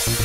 शहर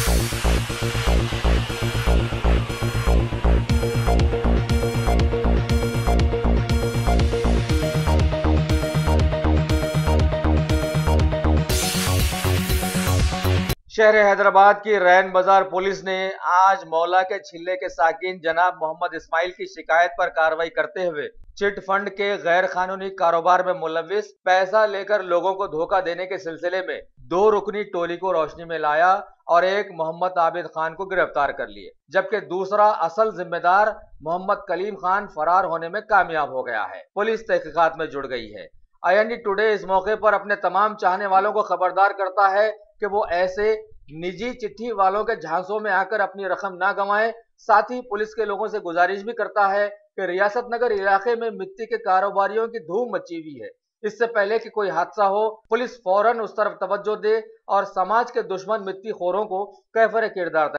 हैदराबाद की रैन बाजार पुलिस ने आज मौला के छिल्ले के साकिन जनाब मोहम्मद इस्माइल की शिकायत पर कार्रवाई करते हुए चिट फंड के गैर कानूनी कारोबार में मुलविस पैसा लेकर लोगों को धोखा देने के सिलसिले में 2 रुकनी टोली को रोशनी में लाया और एक मोहम्मद आबिद खान को गिरफ्तार कर लिए, जबकि दूसरा असल जिम्मेदार मोहम्मद कलीम खान फरार होने में कामयाब हो गया है। पुलिस तहकीकात में जुड़ गई है। IND टुडे इस मौके पर अपने तमाम चाहने वालों को खबरदार करता है कि वो ऐसे निजी चिट्ठी वालों के झांसों में आकर अपनी रकम ना गंवाएं। साथ ही पुलिस के लोगों से गुजारिश भी करता है कि रियासत नगर इलाके में मिट्टी के कारोबारियों की धूम मची हुई है। इससे पहले कि कोई हादसा हो, पुलिस फौरन उस तरफ तवज्जो दे और समाज के दुश्मन मिट्टी खोरों को कैफरे किरदार